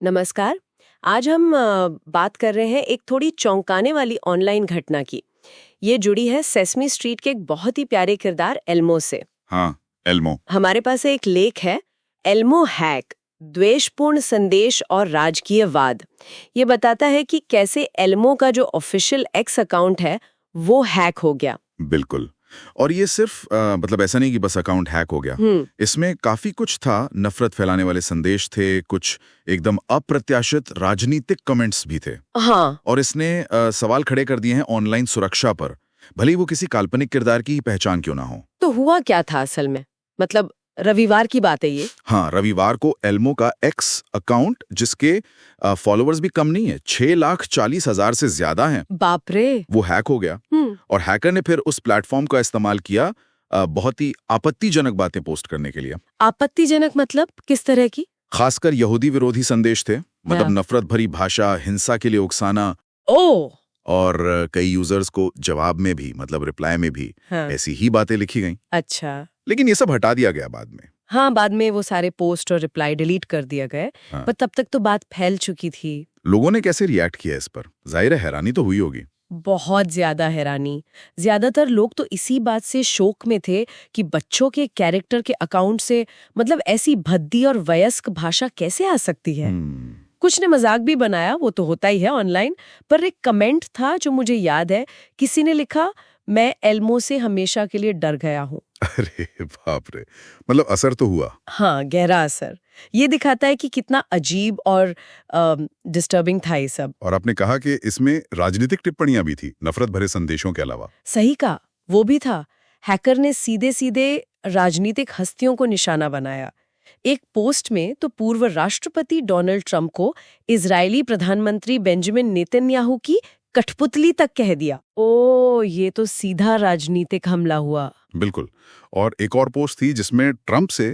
नमस्कार। आज हम बात कर रहे हैं एक थोड़ी चौंकाने वाली ऑनलाइन घटना की। ये जुड़ी है सेसमी स्ट्रीट के एक बहुत ही प्यारे किरदार एल्मो से। हाँ, एल्मो। हमारे पास एक लेख है, एल्मो हैक, द्वेषपूर्ण संदेश और राजकीयवाद। ये बताता है कि कैसे एल्मो का जो ऑफिशियल एक्स अकाउंट है वो हैक हो गया। बिल्कुल। और ये सिर्फ मतलब ऐसा नहीं कि बस अकाउंट हैक हो गया। इसमें काफी कुछ था। नफरत फैलाने वाले संदेश थे, कुछ एकदम अप्रत्याशित राजनीतिक कमेंट्स भी थे। हाँ। और इसने सवाल खड़े कर दिए हैं ऑनलाइन सुरक्षा पर, भले ही वो किसी काल्पनिक किरदार की ही पहचान क्यों ना हो। तो हुआ क्या था असल में? मतलब रविवार की बात है ये। हाँ, रविवार को एल्मो का एक्स अकाउंट, जिसके फॉलोअर्स भी कम नहीं है, 6,40,000 से ज्यादा हैं, बाप रे, वो हैक हो गया। और हैकर ने फिर उस प्लेटफॉर्म का इस्तेमाल किया बहुत ही आपत्तिजनक बातें पोस्ट करने के लिए। आपत्तिजनक मतलब किस तरह की? खासकर यहूदी विरोधी संदेश थे, मतलब हाँ। नफरत भरी भाषा, हिंसा के लिए उकसाना। ओ। और कई यूजर्स को जवाब में भी, मतलब रिप्लाई में भी हाँ। ऐसी ही बातें लिखी गईं। अच्छा। लेकिन ये सब हटा दिया गया बाद में। हाँ, बाद में वो सारे पोस्ट और रिप्लाई डिलीट कर दिया गए। हाँ। पर तब तक तो बात फैल चुकी थी। लोगों ने कैसे रिएक्ट किया इस पर? जाहिर है हैरानी तो हुई होगी। बहुत ज्यादा हैरानी। ज्यादातर लोग तो इसी बात से शोक में थे कि बच्चों के कैरेक्टर के अकाउंट से मतलब ऐसी भद्दी और वयस्क भाषा कैसे आ सकती है। कुछ ने मजाक भी बनाया, वो तो होता ही है ऑनलाइन। पर एक कमेंट था जो मुझे याद है, किसी ने लिखा, मैं एल्मो से हमेशा के लिए डर गया हूँ। अरे बाप रे, मतलब असर तो हुआ। हाँ, गहरा असर। ये दिखाता है कि कितना अजीब और डिस्टर्बिंग था ये सब। और आपने कहा कि इसमें राजनीतिक टिप्पणियां भी थी, नफरत भरे संदेशों के अलावा। सही कहा, वो भी था। हैकर ने सीधे सीधे राजनीतिक हस्तियों को निशाना बनाया। एक पोस्ट में तो पूर्व राष्ट्रपति डोनाल्ड ट्रंप को इजरायली प्रधानमंत्री बेंजामिन नेतन्याहू की कठपुतली तक कह दिया। ओ, ये तो सीधा राजनीतिक हमला हुआ। बिल्कुल। और एक और पोस्ट थी जिसमें ट्रंप से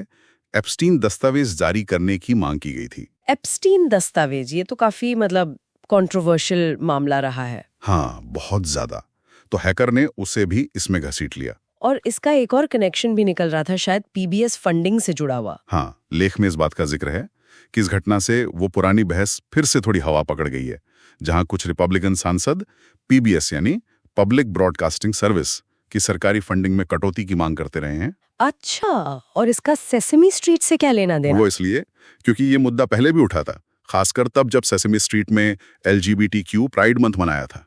एप्स्टीन दस्तावेज जारी करने की मांग की गई थी। एप्स्टीन दस्तावेज, ये तो काफी मतलब कंट्रोवर्शियल मामला रहा है। हाँ, बहुत ज्यादा। तो हैकर ने उसे भी इसमें घसीट लिया। और इसका एक और कनेक्शन भी निकल रहा था, शायद पीबीएस फंडिंग से जुड़ा हुआ। हाँ, लेख में इस बात का जिक्र है कि इस घटना से वो पुरानी बहस फिर से थोड़ी हवा पकड़ गई है, जहां कुछ रिपब्लिकन सांसद पीबीएस यानी पब्लिक ब्रॉडकास्टिंग सर्विस की सरकारी फंडिंग में कटौती की मांग करते रहे हैं। अच्छा, और इसका सेसमी स्ट्रीट से क्या लेना देना? वो इसलिए क्योंकि ये मुद्दा पहले भी उठा था, खासकर तब जब सेसमी स्ट्रीट में LGBT प्राइड मंथ मनाया था।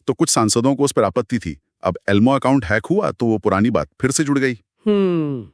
तो कुछ सांसदों को उस पर आपत्ति थी। अब एल्मो अकाउंट हैक हुआ तो वो पुरानी बात फिर से जुड़ गई।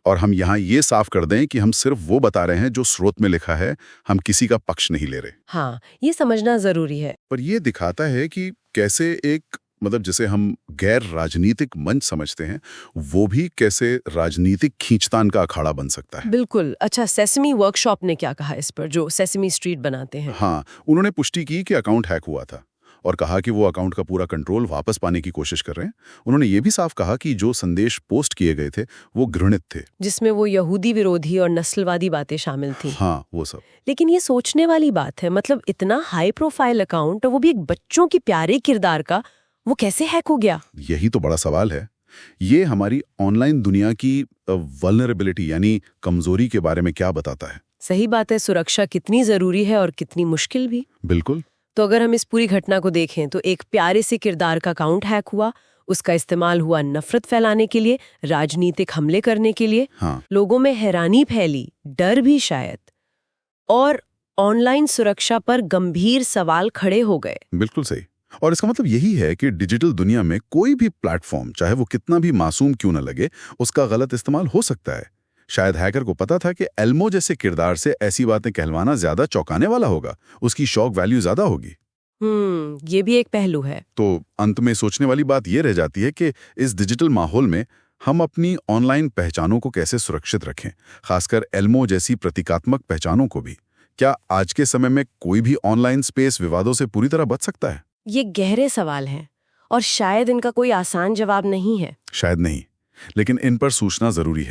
और हम यहाँ ये साफ कर दें कि हम सिर्फ वो बता रहे हैं जो स्रोत में लिखा है, हम किसी का पक्ष नहीं ले रहे। हाँ, ये समझना जरूरी है। पर ये दिखाता है कि कैसे एक, मतलब जिसे हम गैर राजनीतिक मंच समझते हैं, वो भी कैसे राजनीतिक खींचतान का अखाड़ा बन सकता है। बिल्कुल। अच्छा, सेसमी वर्कशॉप ने क्या कहा इस पर, जो सेसमी स्ट्रीट बनाते हैं? हाँ, उन्होंने पुष्टि की कि अकाउंट हैक हुआ था और कहा कि वो अकाउंट का पूरा कंट्रोल वापस पाने की कोशिश कर रहे हैं। उन्होंने ये भी साफ कहा कि जो संदेश पोस्ट किए गए थे वो घृणित थे, जिसमें वो यहूदी विरोधी और नस्लवादी बातें शामिल थी। हाँ, वो सब। लेकिन ये सोचने वाली बात है, मतलब इतना हाई प्रोफाइल अकाउंट, और वो भी एक बच्चों की प्यारे किरदार का, वो कैसे हैक हो गया? यही तो बड़ा सवाल है। ये हमारी ऑनलाइन दुनिया की वल्नरेबिलिटी यानी कमजोरी के बारे में क्या बताता है? सही बात है, सुरक्षा कितनी जरूरी है और कितनी मुश्किल भी। बिल्कुल। तो अगर हम इस पूरी घटना को देखें तो एक प्यारे से किरदार का अकाउंट हैक हुआ, उसका इस्तेमाल हुआ नफरत फैलाने के लिए, राजनीतिक हमले करने के लिए। हाँ। लोगों में हैरानी फैली, डर भी शायद, और ऑनलाइन सुरक्षा पर गंभीर सवाल खड़े हो गए। बिल्कुल सही। और इसका मतलब यही है कि डिजिटल दुनिया में कोई भी प्लेटफॉर्म, चाहे वो कितना भी मासूम क्यों न लगे, उसका गलत इस्तेमाल हो सकता है। शायद हैकर को पता था कि एल्मो जैसे किरदार से ऐसी बातें कहलवाना ज्यादा चौंकाने वाला होगा, उसकी शॉक वैल्यू ज्यादा होगी। ये भी एक पहलू है। तो अंत में सोचने वाली बात यह रह जाती है कि इस डिजिटल माहौल में हम अपनी ऑनलाइन पहचानों को कैसे सुरक्षित रखें, खासकर एल्मो जैसी प्रतीकात्मक पहचानों को भी। क्या आज के समय में कोई भी ऑनलाइन स्पेस विवादों से पूरी तरह बच सकता है? ये गहरे सवाल हैं और शायद इनका कोई आसान जवाब नहीं है। शायद नहीं, लेकिन इन पर सोचना जरूरी है।